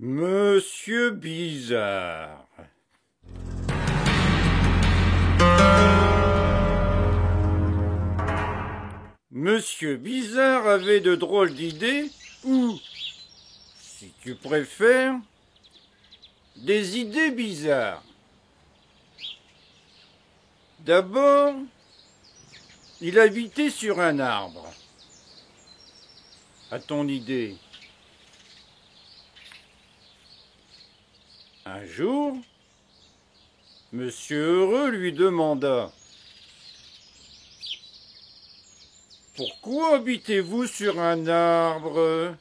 Monsieur Bizarre. Monsieur Bizarre avait de drôles d'idées, ou, si tu préfères, des idées bizarres. D'abord, il habitait sur un arbre. À ton idée? Un jour, Monsieur Heureux lui demanda: « Pourquoi habitez-vous sur un arbre ?»«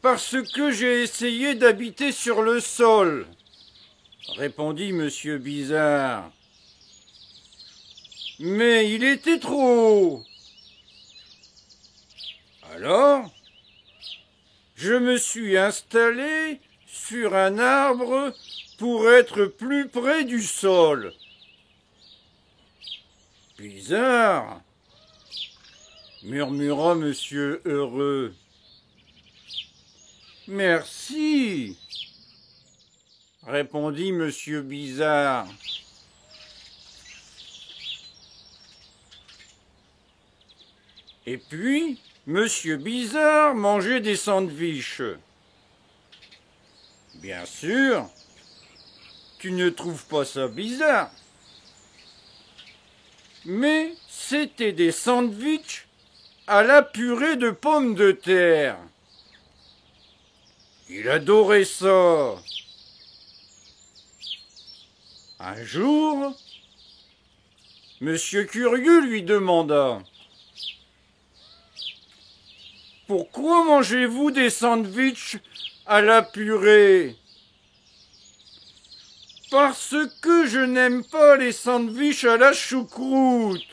Parce que j'ai essayé d'habiter sur le sol, » répondit Monsieur Bizarre. « Mais il était trop haut. Alors, je me suis installé sur un arbre pour être plus près du sol. » Bizarre, murmura Monsieur Heureux. Merci, répondit Monsieur Bizarre. Et puis, Monsieur Bizarre mangeait des sandwichs. Bien sûr, tu ne trouves pas ça bizarre? Mais c'était des sandwichs à la purée de pommes de terre. Il adorait ça. Un jour, Monsieur Curieux lui demanda: « Pourquoi mangez-vous des sandwichs à la purée ?»« Parce que je n'aime pas les sandwichs à la choucroute, »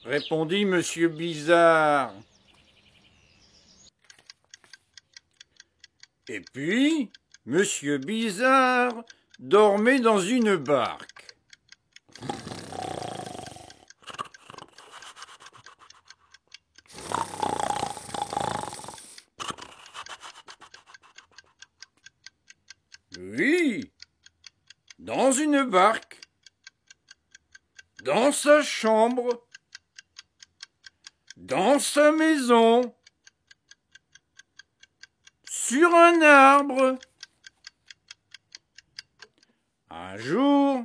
répondit Monsieur Bizarre. Et puis, Monsieur Bizarre dormait dans une barque. Oui, dans une barque, dans sa chambre, dans sa maison, sur un arbre. Un jour,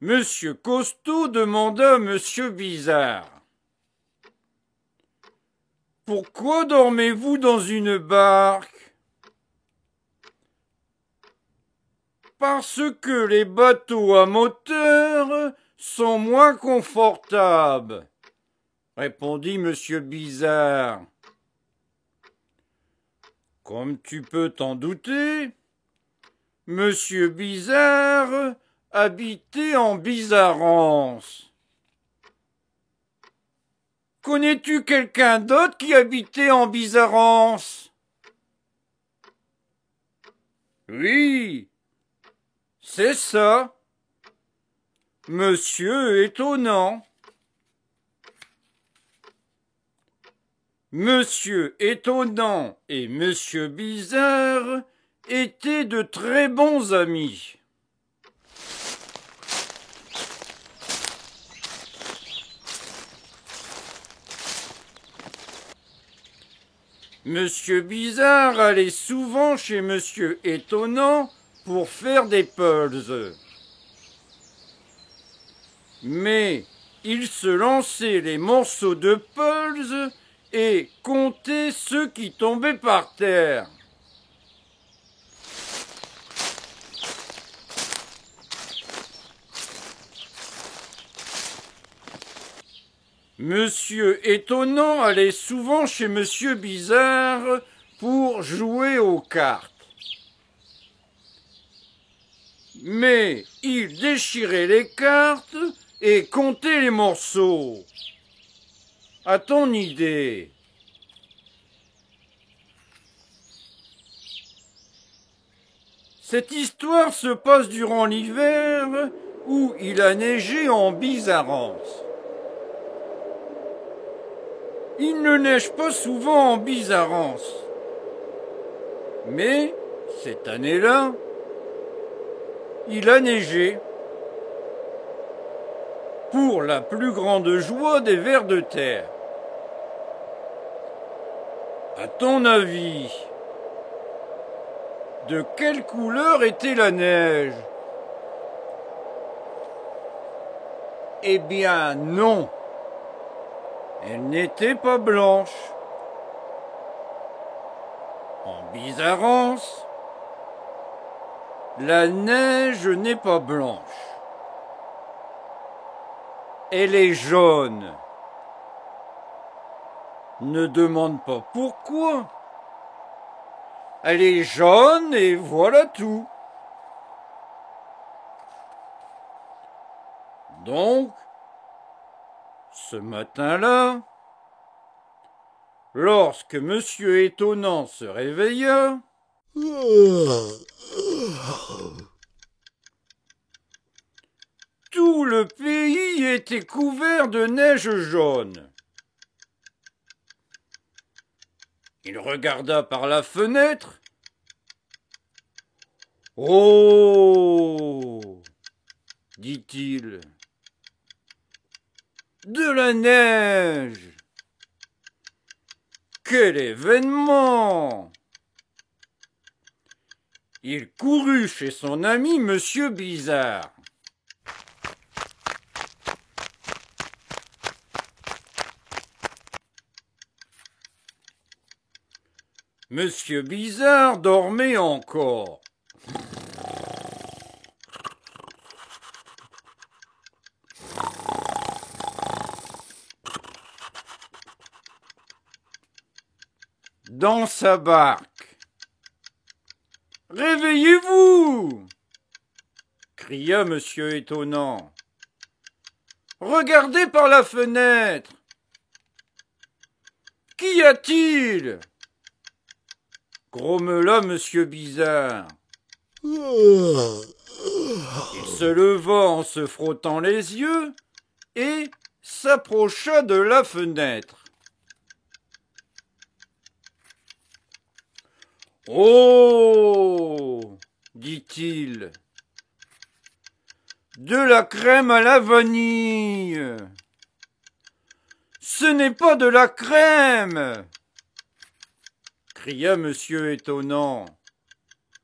Monsieur Costaud demanda à Monsieur Bizarre: « Pourquoi dormez-vous dans une barque ? » Parce que les bateaux à moteur sont moins confortables, répondit Monsieur Bizarre. Comme tu peux t'en douter, Monsieur Bizarre habitait en Bizarrance. Connais-tu quelqu'un d'autre qui habitait en Bizarrance? Oui, c'est ça, Monsieur Étonnant. Monsieur Étonnant et Monsieur Bizarre étaient de très bons amis. Monsieur Bizarre allait souvent chez Monsieur Étonnant pour faire des puzzles. Mais il se lançait les morceaux de puzzles et comptait ceux qui tombaient par terre. Monsieur Étonnant allait souvent chez Monsieur Bizarre pour jouer aux cartes. Mais il déchirait les cartes et comptait les morceaux. À ton idée? Cette histoire se passe durant l'hiver où il a neigé en Bizarrance. Il ne neige pas souvent en Bizarrance. Mais, cette année-là, il a neigé. Pour la plus grande joie des vers de terre. À ton avis, de quelle couleur était la neige? Eh bien non, elle n'était pas blanche. En Bizarrance, la neige n'est pas blanche. Elle est jaune. Ne demande pas pourquoi. Elle est jaune et voilà tout. Donc, ce matin-là, lorsque Monsieur Étonnant se réveilla, tout le pays était couvert de neige jaune. Il regarda par la fenêtre. « Oh !» dit-il. « De la neige ! Quel événement !» Il courut chez son ami Monsieur Bizarre. Monsieur Bizarre dormait encore. Dans sa barque. « Réveillez-vous » cria Monsieur Étonnant. « Regardez par la fenêtre. Qu'y a-t-il » grommela Monsieur Bizarre. Il se leva en se frottant les yeux et s'approcha de la fenêtre. « Oh » dit-il. « De la crème à la vanille. Ce n'est pas de la crème » cria Monsieur Étonnant.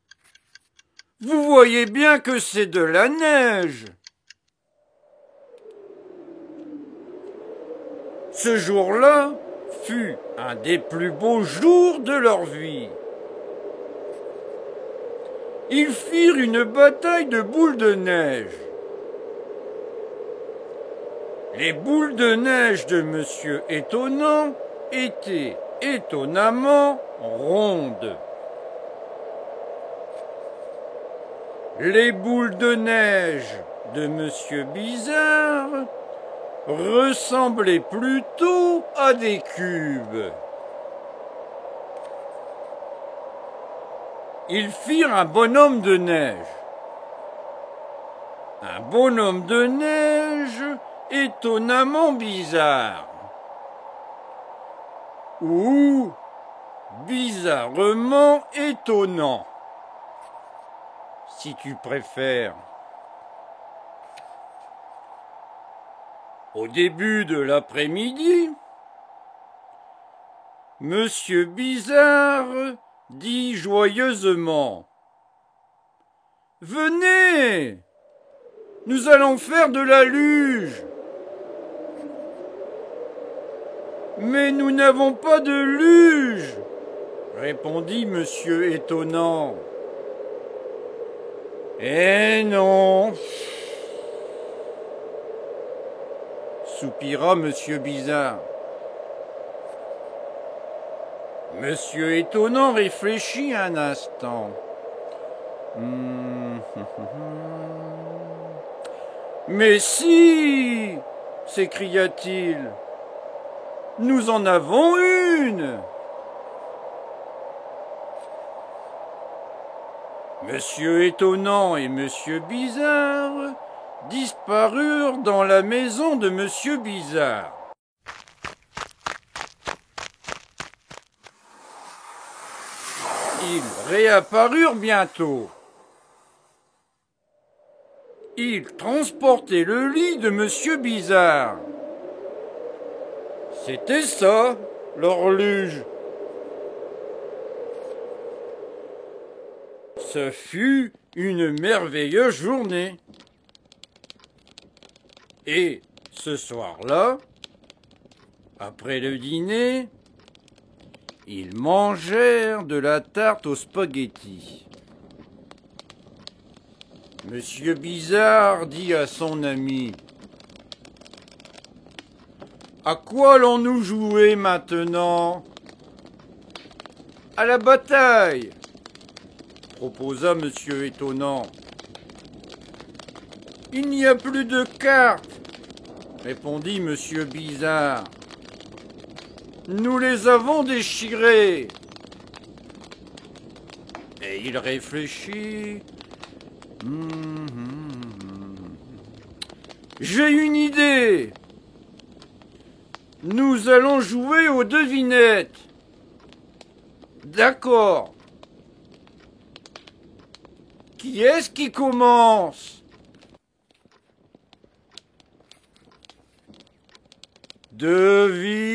« Vous voyez bien que c'est de la neige. » Ce jour-là fut un des plus beaux jours de leur vie. Ils firent une bataille de boules de neige. Les boules de neige de Monsieur Étonnant étaient étonnamment rondes. Les boules de neige de Monsieur Bizarre ressemblaient plutôt à des cubes. Ils firent un bonhomme de neige. Un bonhomme de neige étonnamment bizarre. Ou bizarrement étonnant, si tu préfères. Au début de l'après-midi, Monsieur Bizarre dit joyeusement : « Venez, nous allons faire de la luge. » « Mais nous n'avons pas de luge, » répondit Monsieur Étonnant. « Eh non, » soupira Monsieur Bizarre. Monsieur Étonnant réfléchit un instant. « Mais si » s'écria-t-il. « Nous en avons une !» Monsieur Étonnant et Monsieur Bizarre disparurent dans la maison de Monsieur Bizarre. Ils réapparurent bientôt. Ils transportaient le lit de Monsieur Bizarre. C'était ça, l'horloge. Ce fut une merveilleuse journée. Et ce soir-là, après le dîner, ils mangèrent de la tarte aux spaghettis. Monsieur Bizarre dit à son ami: « À quoi allons-nous jouer maintenant ?»« À la bataille !» proposa Monsieur Étonnant. « Il n'y a plus de cartes !» répondit Monsieur Bizarre. « Nous les avons déchirées. » Et il réfléchit. J'ai une idée. Nous allons jouer aux devinettes. D'accord. Qui est-ce qui commence? Devine.